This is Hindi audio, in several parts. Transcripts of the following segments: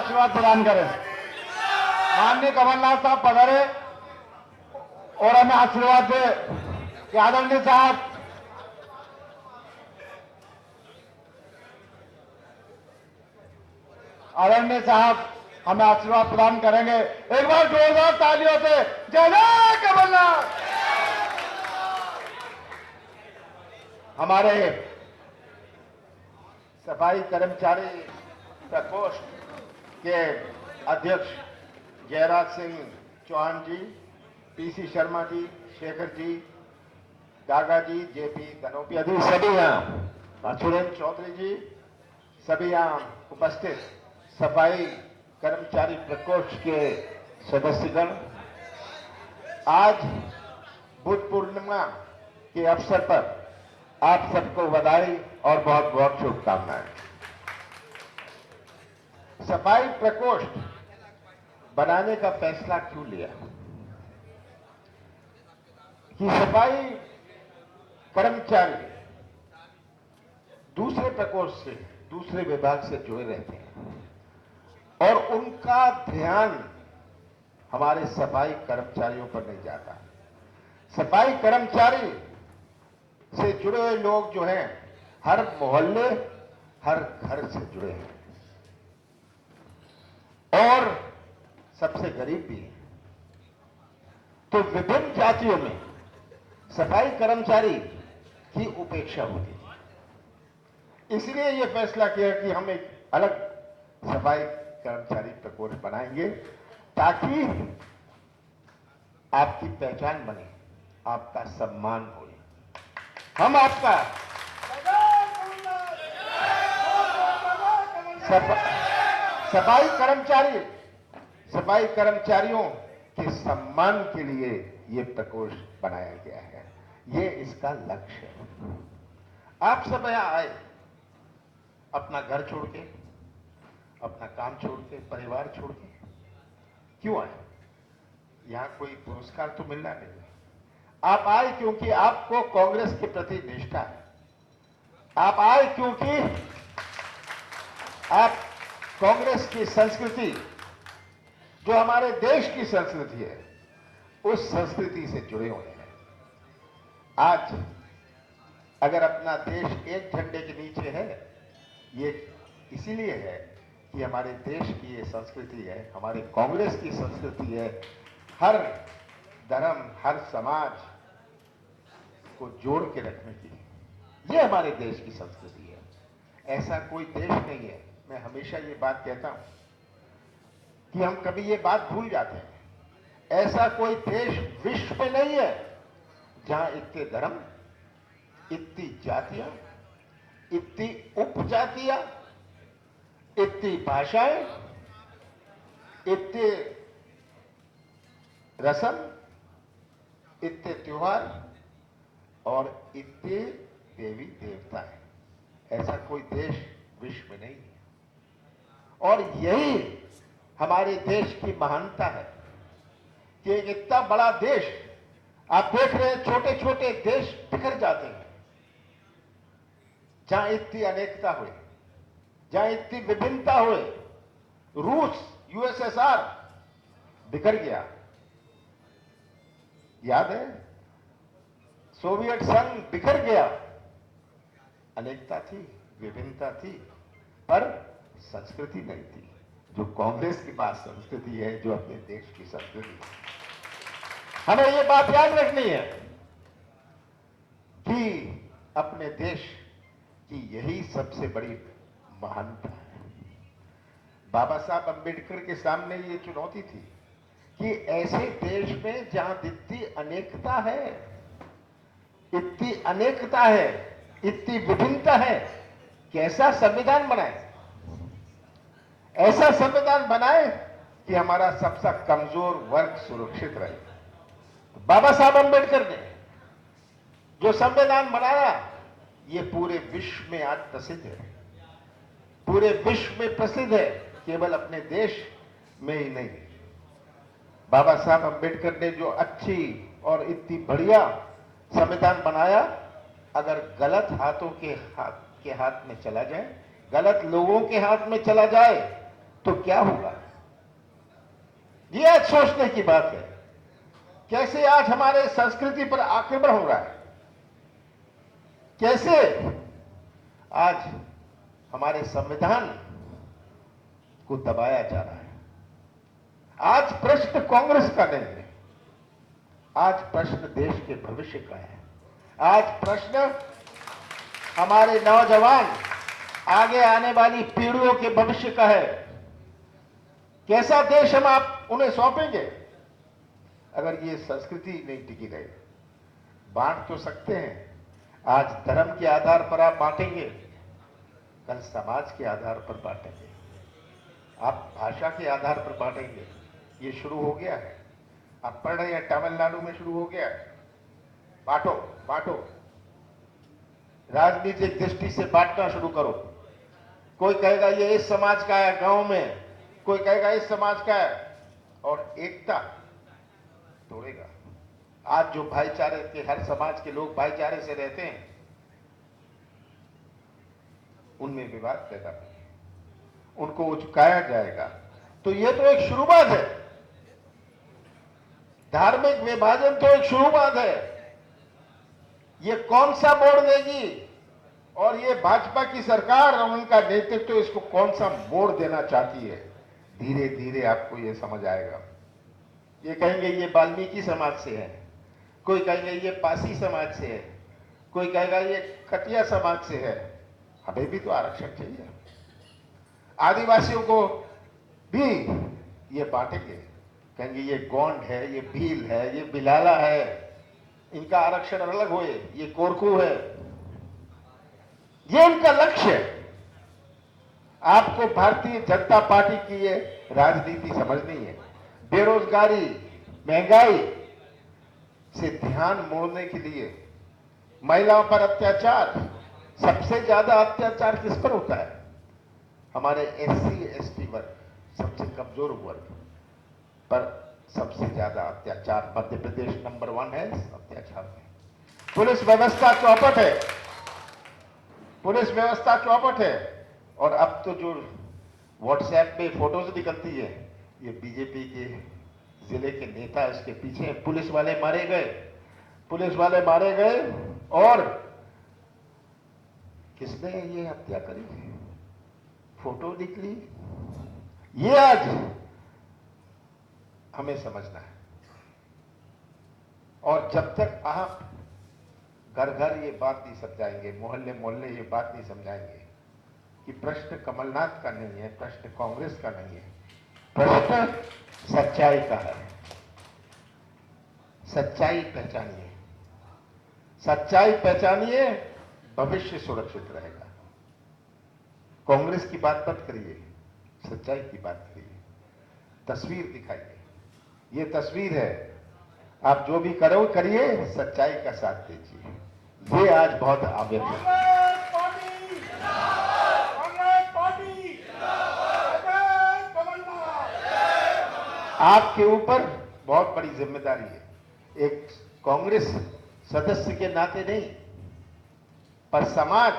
आशीर्वाद प्रदान करें। माननीय कमलनाथ साहब पधारे और हमें आशीर्वाद दे कि आदरणीय साहब हमें आशीर्वाद प्रदान करेंगे। एक बार जोरदार तालियों से जय जय कमलनाथ। हमारे सफाई कर्मचारी प्रकोष्ठ के अध्यक्ष जयराज सिंह चौहान जी, पीसी शर्मा जी, शेखर जी, गागा जी, जेपी कनोपिया जी, सभी यहाँ, सुरेंद्र चौधरी जी, सभी यहाँ उपस्थित सफाई कर्मचारी प्रकोष्ठ के सदस्यगण, आज बुद्ध पूर्णिमा के अवसर पर आप सबको बधाई और बहुत बहुत शुभकामनाएं। सफाई प्रकोष्ठ बनाने का फैसला क्यों लिया कि सफाई कर्मचारी दूसरे प्रकोष्ठ से, दूसरे विभाग से जुड़े रहते हैं और उनका ध्यान हमारे सफाई कर्मचारियों पर नहीं जाता। सफाई कर्मचारी से जुड़े हुए लोग जो हैं हर मोहल्ले, हर घर से जुड़े हैं और सबसे गरीब भी है। तो विभिन्न जातियों में सफाई कर्मचारी की उपेक्षा होती है। इसलिए यह फैसला किया कि हम एक अलग सफाई कर्मचारी प्रकोष्ठ बनाएंगे ताकि आपकी पहचान बने, आपका सम्मान हो। हम आपका सफाई कर्मचारियों के सम्मान के लिए यह प्रकोष्ठ बनाया गया है। ये इसका लक्ष्य है। आप सब यहां आए अपना घर छोड़ के, अपना काम छोड़ के, परिवार छोड़ के, क्यों आए? यहां कोई पुरस्कार तो मिलना नहीं। आप आए क्योंकि आपको कांग्रेस के प्रति निष्ठा है। आप आए क्योंकि आप कांग्रेस की संस्कृति, जो हमारे देश की संस्कृति है, उस संस्कृति से जुड़े हुए हैं। आज अगर अपना देश एक झंडे के नीचे है, ये इसीलिए है कि हमारे देश की ये संस्कृति है, हमारे कांग्रेस की संस्कृति है। हर धर्म, हर समाज को जोड़ के रखने की ये हमारे देश की संस्कृति है। ऐसा कोई देश नहीं है। मैं हमेशा ये बात कहता हूं कि हम कभी ये बात भूल जाते हैं। ऐसा कोई देश विश्व में नहीं है जहां इतने धर्म, इतनी जातियां, इतनी उपजातियां, इतनी भाषाएं, इतने रस्म, इतने त्योहार और इतने देवी देवता है। ऐसा कोई देश विश्व में नहीं है और यही हमारे देश की महानता है कि एक इतना बड़ा देश, आप देख रहे हैं छोटे छोटे देश बिखर जाते हैं। जहां इतनी अनेकता हुई, जहां इतनी विभिन्नता हुई, रूस, यूएसएसआर बिखर गया, याद है? सोवियत संघ बिखर गया। अनेकता थी, विभिन्नता थी, पर संस्कृति नहीं थी। जो कांग्रेस के पास संस्कृति है, जो अपने देश की संस्कृति है, हमें यह बात याद रखनी है कि अपने देश की यही सबसे बड़ी महानता है। बाबा साहब अंबेडकर के सामने ये चुनौती थी कि ऐसे देश में जहां इतनी अनेकता है, इतनी अनेकता है, इतनी विभिन्नता है, कैसा संविधान बनाए? ऐसा संविधान बनाए कि हमारा सबसे कमजोर वर्ग सुरक्षित रहे। बाबा साहब अंबेडकर ने जो संविधान बनाया, ये पूरे विश्व में आज प्रसिद्ध है, पूरे विश्व में प्रसिद्ध है, केवल अपने देश में ही नहीं। बाबा साहब अंबेडकर ने जो अच्छी और इतनी बढ़िया संविधान बनाया, अगर गलत हाथों के हाथ में चला जाए, गलत लोगों के हाथ में चला जाए, तो क्या होगा? ये आज सोचने की बात है। कैसे आज हमारे संस्कृति पर आक्रमण हो रहा है, कैसे आज हमारे संविधान को दबाया जा रहा है। आज प्रश्न कांग्रेस का नहीं है, आज प्रश्न देश के भविष्य का है। आज प्रश्न हमारे नौजवान, आगे आने वाली पीढ़ियों के भविष्य का है। कैसा देश हम आप उन्हें सौंपेंगे अगर ये संस्कृति नहीं टिकी रही? बांट तो सकते हैं, आज धर्म के आधार पर आप बांटेंगे, कल समाज के आधार पर बांटेंगे, आप भाषा के आधार पर बांटेंगे। ये शुरू हो गया है, आप पढ़ रहे हैं, तमिलनाडु में शुरू हो गया है। बांटो बांटो, राजनीतिक दृष्टि से बांटना शुरू करो। कोई कहेगा ये इस समाज का है गांव में, कोई कहेगा इस समाज का है, और एकता तोड़ेगा। आज जो भाईचारे के, हर समाज के लोग भाईचारे से रहते हैं, उनमें विवाद पैदा होगा, उनको उचकाया जाएगा। तो ये तो एक शुरुआत है, धार्मिक विभाजन तो एक शुरुआत है। ये कौन सा मोड़ देगी, और ये भाजपा की सरकार और उनका नेतृत्व इसको कौन सा मोड़ देना चाहती है, धीरे धीरे आपको ये समझ आएगा। ये कहेंगे ये वाल्मीकि समाज से है, कोई कहेंगे ये पासी समाज से है, कोई कहेगा ये कटिया समाज से है। हमें भी तो आरक्षण चाहिए। आदिवासियों को भी ये बांटेंगे, कहेंगे ये गोंड है, ये भील है, ये बिलाला है, इनका आरक्षण अलग होए, ये कोरकू है। ये इनका लक्ष्य है। आपको भारतीय जनता पार्टी की ये राजनीति समझनी है। बेरोजगारी, महंगाई से ध्यान मोड़ने के लिए, महिलाओं पर अत्याचार, सबसे ज्यादा अत्याचार किस पर होता है? हमारे एससी एसटी वर्ग, सबसे कमजोर वर्ग पर सबसे ज्यादा अत्याचार। मध्य प्रदेश नंबर 1 है अत्याचार में। पुलिस व्यवस्था चौपट है, पुलिस व्यवस्था चौपट है। और अब तो जो व्हाट्सएप पे फोटोज निकलती है, ये बीजेपी के जिले के नेता इसके पीछे, पुलिस वाले मारे गए, पुलिस वाले मारे गए, और किसने ये हत्या करी, फोटो निकली। ये आज हमें समझना है। और जब तक आप घर घर ये बात नहीं समझाएंगे, मोहल्ले मोहल्ले ये बात नहीं समझाएंगे कि प्रश्न कमलनाथ का नहीं है, प्रश्न कांग्रेस का नहीं है, प्रश्न सच्चाई का है। सच्चाई पहचानिए, सच्चाई पहचानिए, भविष्य सुरक्षित रहेगा। कांग्रेस की बात मत करिए, सच्चाई की बात करिए, तस्वीर दिखाइए। ये तस्वीर है, आप जो भी करो करिए, सच्चाई का साथ दीजिए। ये आज बहुत आवश्यक है। आपके ऊपर बहुत बड़ी जिम्मेदारी है, एक कांग्रेस सदस्य के नाते नहीं, पर समाज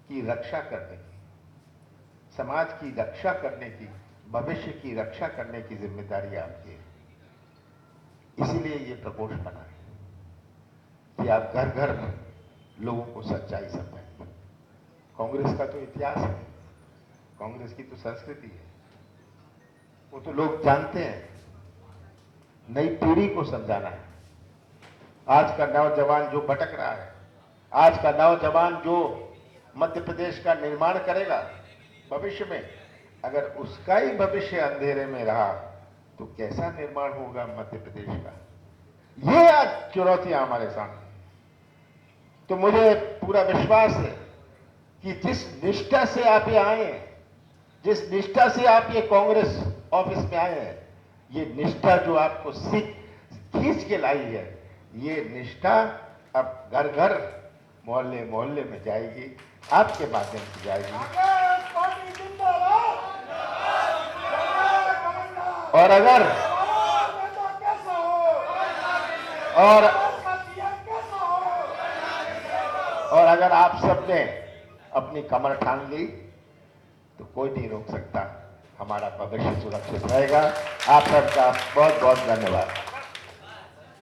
की रक्षा करने की, समाज की रक्षा करने की, भविष्य की रक्षा करने की जिम्मेदारी आपकी है। इसीलिए ये प्रकोष्ठ बना है कि आप घर घर लोगों को सच्चाई समझाएं। कांग्रेस का तो इतिहास है, कांग्रेस की तो संस्कृति है, वो तो लोग जानते हैं। नई पीढ़ी को समझाना है। आज का नौजवान जो भटक रहा है, आज का नौजवान जो मध्य प्रदेश का निर्माण करेगा भविष्य में, अगर उसका ही भविष्य अंधेरे में रहा तो कैसा निर्माण होगा मध्य प्रदेश का? ये आज चुनौतियां हमारे सामने। तो मुझे पूरा विश्वास है कि जिस निष्ठा से आप ये आए हैं, जिस निष्ठा से आप ये कांग्रेस ऑफिस में आए हैं, ये निष्ठा जो आपको खींच के लाई है, ये निष्ठा अब घर घर, मोहल्ले मोहल्ले में जाएगी, आपके माध्यम से जाएगी। और अगर आप सबने अपनी कमर ठान ली तो कोई नहीं रोक सकता। हमारा भविष्य सुरक्षित रहेगा। आप सबका बहुत बहुत धन्यवाद।